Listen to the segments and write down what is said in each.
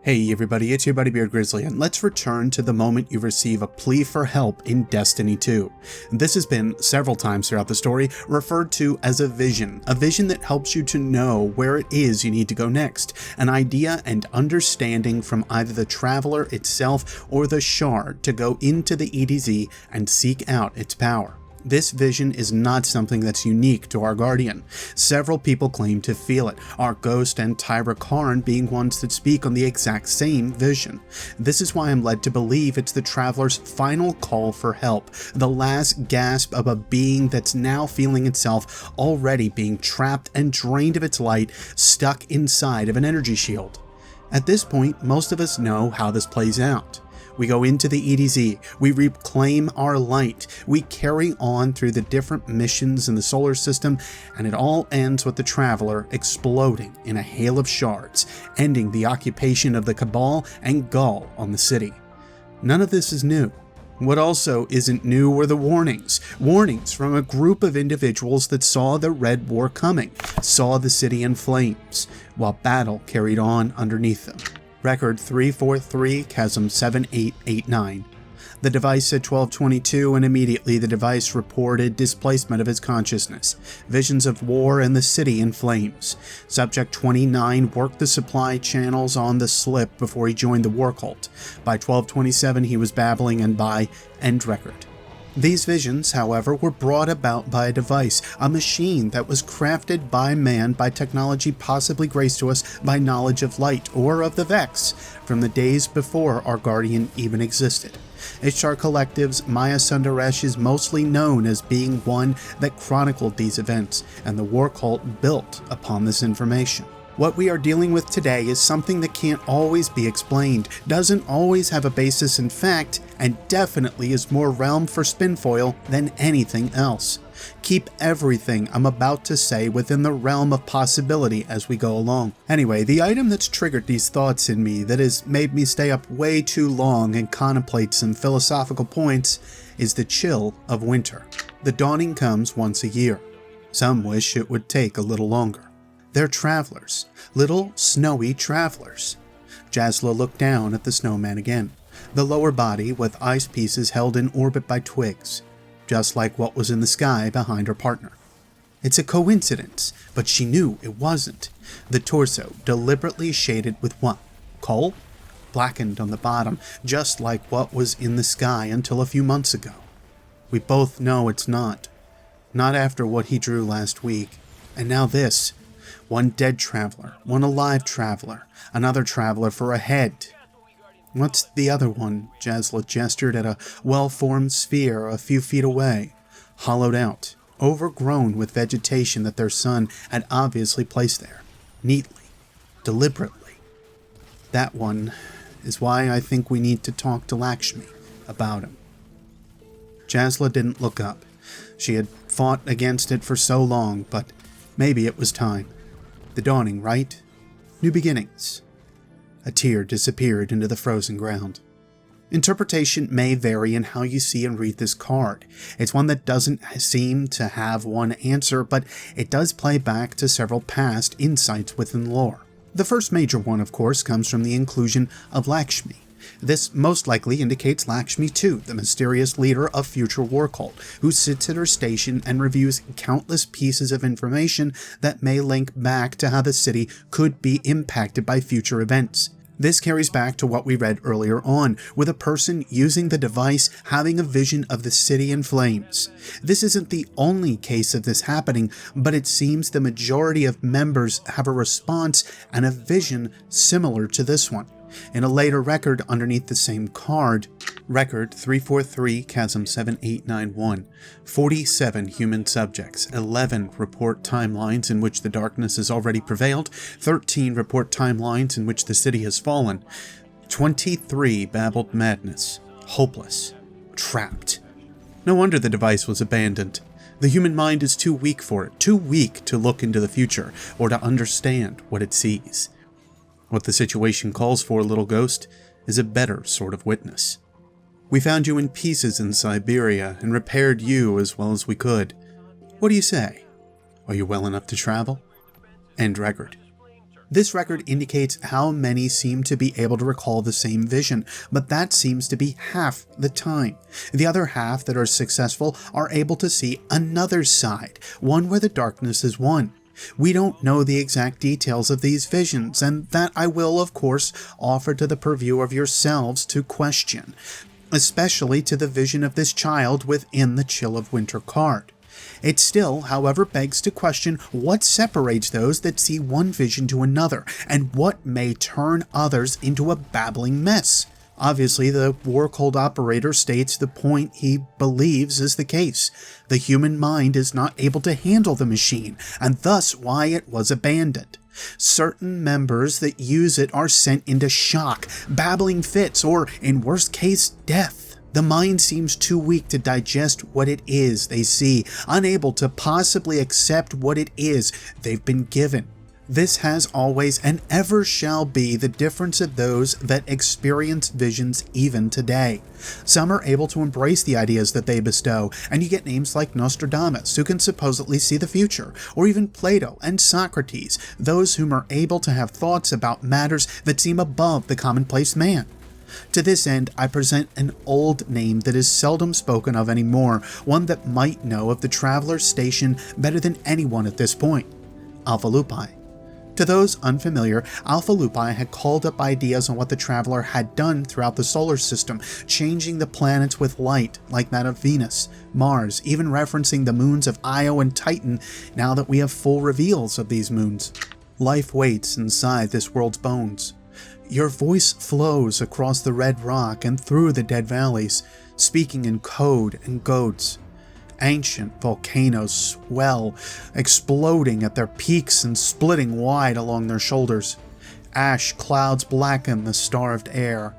Hey everybody, it's your buddy Beard Grizzly, and let's return to the moment you receive a plea for help in Destiny 2. This has been, several times throughout the story, referred to as a vision that helps you to know where it is you need to go next, an idea and understanding from either the Traveler itself or the Shard to go into the EDZ and seek out its power. This vision is not something that's unique to our Guardian. Several people claim to feel it, our Ghost and Tyra Karn being ones that speak on the exact same vision. This is why I'm led to believe it's the Traveler's final call for help, the last gasp of a being that's now feeling itself already being trapped and drained of its light, stuck inside of an energy shield. At this point, most of us know how this plays out. We go into the EDZ, we reclaim our light, we carry on through the different missions in the solar system, and it all ends with the Traveler exploding in a hail of shards, ending the occupation of the Cabal and Gaul on the city. None of this is new. What also isn't new were the warnings from a group of individuals that saw the Red War coming, saw the city in flames, while battle carried on underneath them. Record 343 Chasm 7889. The device said 1222 and immediately the device reported displacement of his consciousness. Visions of war and the city in flames. Subject 29 worked the supply channels on the slip before he joined the war cult. By 1227 he was babbling and by end record. These visions, however, were brought about by a device, a machine that was crafted by man by technology possibly graced to us by knowledge of light or of the Vex from the days before our Guardian even existed. Ishtar Collective's Maya Sundaresh is mostly known as being one that chronicled these events, and the war cult built upon this information. What we are dealing with today is something that can't always be explained, doesn't always have a basis in fact, and definitely is more realm for spinfoil than anything else. Keep everything I'm about to say within the realm of possibility as we go along. Anyway, the item that's triggered these thoughts in me, that has made me stay up way too long and contemplate some philosophical points, is the chill of winter. The dawning comes once a year. Some wish it would take a little longer. They're travelers, little snowy travelers. Jasla looked down at the snowman again, the lower body with ice pieces held in orbit by twigs, just like what was in the sky behind her partner. It's a coincidence, but she knew it wasn't. The torso deliberately shaded with what? Coal? Blackened on the bottom, just like what was in the sky until a few months ago. We both know it's not. Not after what he drew last week. And now this. One dead traveler, one alive traveler, another traveler for a head. What's the other one? Jasla gestured at a well-formed sphere a few feet away, hollowed out, overgrown with vegetation that their son had obviously placed there, neatly, deliberately. That one is why I think we need to talk to Lakshmi about him. Jasla didn't look up. She had fought against it for so long, but maybe it was time. The dawning, right? New beginnings. A tear disappeared into the frozen ground. Interpretation may vary in how you see and read this card. It's one that doesn't seem to have one answer, but it does play back to several past insights within lore. The first major one, of course, comes from the inclusion of Lakshmi. This most likely indicates Lakshmi too, the mysterious leader of future war cult, who sits at her station and reviews countless pieces of information that may link back to how the city could be impacted by future events. This carries back to what we read earlier on, with a person using the device having a vision of the city in flames. This isn't the only case of this happening, but it seems the majority of members have a response and a vision similar to this one. In a later record underneath the same card, record 343 Chasm 7891, 47 human subjects, 11 report timelines in which the darkness has already prevailed, 13 report timelines in which the city has fallen, 23 babbled madness, hopeless, trapped. No wonder the device was abandoned. The human mind is too weak for it, too weak to look into the future or to understand what it sees. What the situation calls for, little ghost, is a better sort of witness. We found you in pieces in Siberia and repaired you as well as we could. What do you say? Are you well enough to travel? End record. This record indicates how many seem to be able to recall the same vision, but that seems to be half the time. The other half that are successful are able to see another side, one where the darkness is won. We don't know the exact details of these visions, and that I will, of course, offer to the purview of yourselves to question, especially to the vision of this child within the Chill of Winter card. It still, however, begs to question what separates those that see one vision to another, and what may turn others into a babbling mess. Obviously, the War Cult operator states the point he believes is the case. The human mind is not able to handle the machine, and thus why it was abandoned. Certain members that use it are sent into shock, babbling fits, or, in worst case, death. The mind seems too weak to digest what it is they see, unable to possibly accept what it is they've been given. This has always and ever shall be the difference of those that experience visions even today. Some are able to embrace the ideas that they bestow, and you get names like Nostradamus, who can supposedly see the future, or even Plato and Socrates, those whom are able to have thoughts about matters that seem above the commonplace man. To this end, I present an old name that is seldom spoken of anymore, one that might know of the Traveler's Station better than anyone at this point: Alpha Lupi. To those unfamiliar, Alpha Lupi had called up ideas on what the Traveler had done throughout the solar system, changing the planets with light, like that of Venus, Mars, even referencing the moons of Io and Titan now that we have full reveals of these moons. Life waits inside this world's bones. Your voice flows across the red rock and through the dead valleys, speaking in code and goads. Ancient volcanoes swell, exploding at their peaks and splitting wide along their shoulders. Ash clouds blacken the starved air.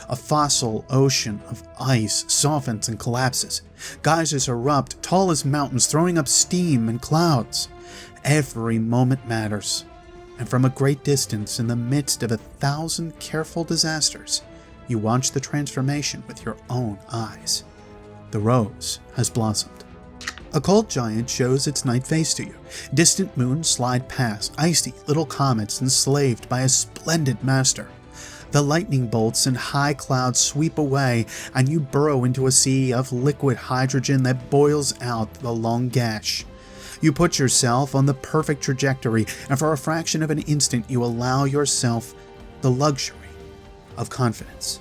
A fossil ocean of ice softens and collapses. Geysers erupt, tall as mountains, throwing up steam and clouds. Every moment matters. And from a great distance, in the midst of 1,000 careful disasters, you watch the transformation with your own eyes. The rose has blossomed. A cold giant shows its night face to you. Distant moons slide past, icy little comets enslaved by a splendid master. The lightning bolts and high clouds sweep away, and you burrow into a sea of liquid hydrogen that boils out the long gash. You put yourself on the perfect trajectory, and for a fraction of an instant you allow yourself the luxury of confidence.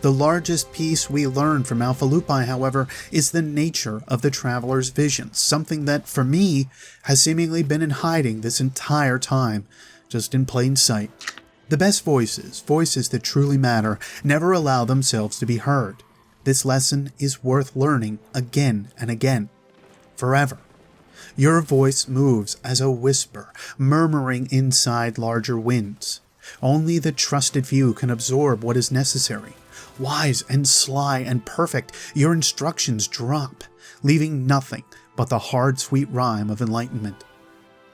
The largest piece we learn from Alpha Lupi, however, is the nature of the Traveler's visions, something that, for me, has seemingly been in hiding this entire time, just in plain sight. The best voices, voices that truly matter, never allow themselves to be heard. This lesson is worth learning again and again, forever. Your voice moves as a whisper, murmuring inside larger winds. Only the trusted few can absorb what is necessary. Wise and sly and perfect, your instructions drop, leaving nothing but the hard, sweet rhyme of enlightenment.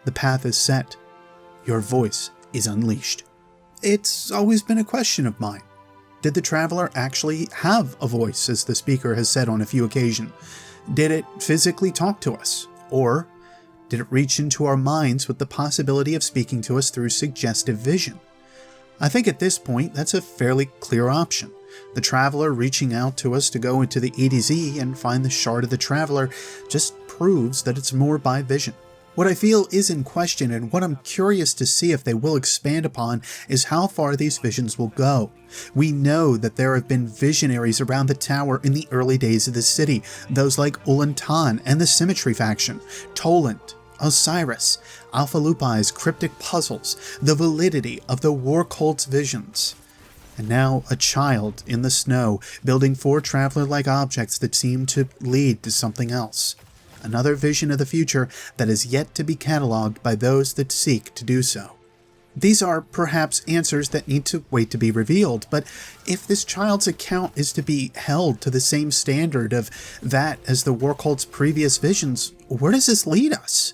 The path is set. Your voice is unleashed. It's always been a question of mine. Did the Traveler actually have a voice, as the speaker has said on a few occasions? Did it physically talk to us? Or did it reach into our minds with the possibility of speaking to us through suggestive vision? I think at this point that's a fairly clear option. The Traveler reaching out to us to go into the EDZ and find the Shard of the Traveler just proves that it's more by vision. What I feel is in question, and what I'm curious to see if they will expand upon, is how far these visions will go. We know that there have been visionaries around the tower in the early days of the city, those like Ulantan and the Symmetry faction, Toland, Osiris, Alpha Lupi's cryptic puzzles, the validity of the War Cult's visions. And now a child in the snow, building 4 Traveler-like objects that seem to lead to something else. Another vision of the future that is yet to be catalogued by those that seek to do so. These are perhaps answers that need to wait to be revealed, but if this child's account is to be held to the same standard of that as the War Cult's previous visions, where does this lead us?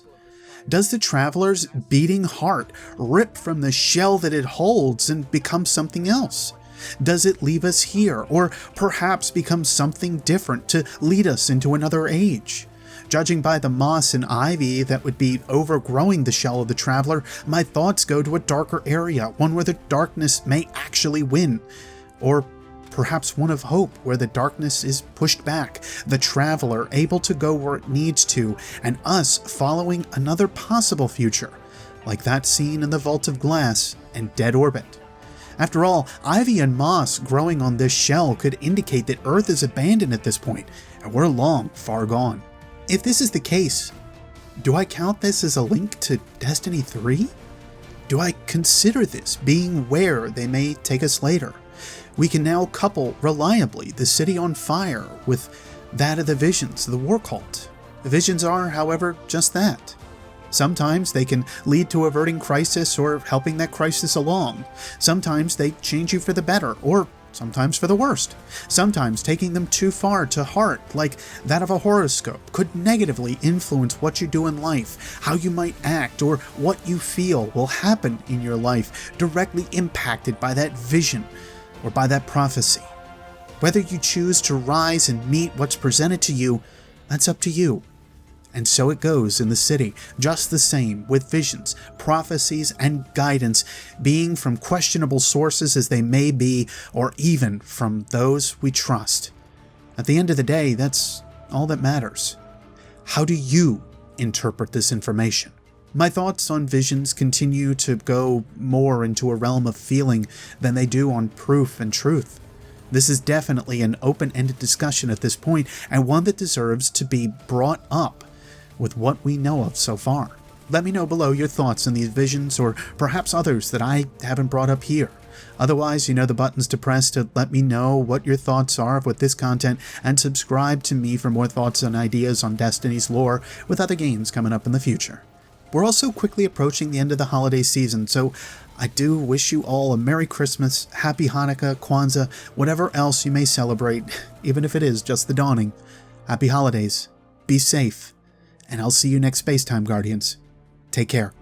Does the Traveler's beating heart rip from the shell that it holds and become something else? Does it leave us here, or perhaps become something different to lead us into another age? Judging by the moss and ivy that would be overgrowing the shell of the traveler, my thoughts go to a darker area, one where the darkness may actually win. Or perhaps one of hope, where the darkness is pushed back, the traveler able to go where it needs to, and us following another possible future, like that scene in the Vault of Glass and Dead Orbit. After all, ivy and moss growing on this shell could indicate that Earth is abandoned at this point, and we're long far gone. If this is the case, do I count this as a link to Destiny 3? Do I consider this being where they may take us later? We can now couple reliably the city on fire with that of the visions of the war cult. The visions are, however, just that. Sometimes they can lead to averting crisis or helping that crisis along. Sometimes they change you for the better, or sometimes for the worst. Sometimes taking them too far to heart, like that of a horoscope, could negatively influence what you do in life, how you might act, or what you feel will happen in your life, directly impacted by that vision or by that prophecy. Whether you choose to rise and meet what's presented to you, that's up to you. And so it goes in the city, just the same, with visions, prophecies, and guidance being from questionable sources as they may be, or even from those we trust. At the end of the day, that's all that matters. How do you interpret this information? My thoughts on visions continue to go more into a realm of feeling than they do on proof and truth. This is definitely an open-ended discussion at this point, and one that deserves to be brought up with what we know of so far. Let me know below your thoughts on these visions, or perhaps others that I haven't brought up here. Otherwise, you know the buttons to press to let me know what your thoughts are with this content, and subscribe to me for more thoughts and ideas on Destiny's lore with other games coming up in the future. We're also quickly approaching the end of the holiday season, so I do wish you all a Merry Christmas, Happy Hanukkah, Kwanzaa, whatever else you may celebrate, even if it is just the dawning. Happy holidays, be safe, and I'll see you next Spacetime Guardians. Take care.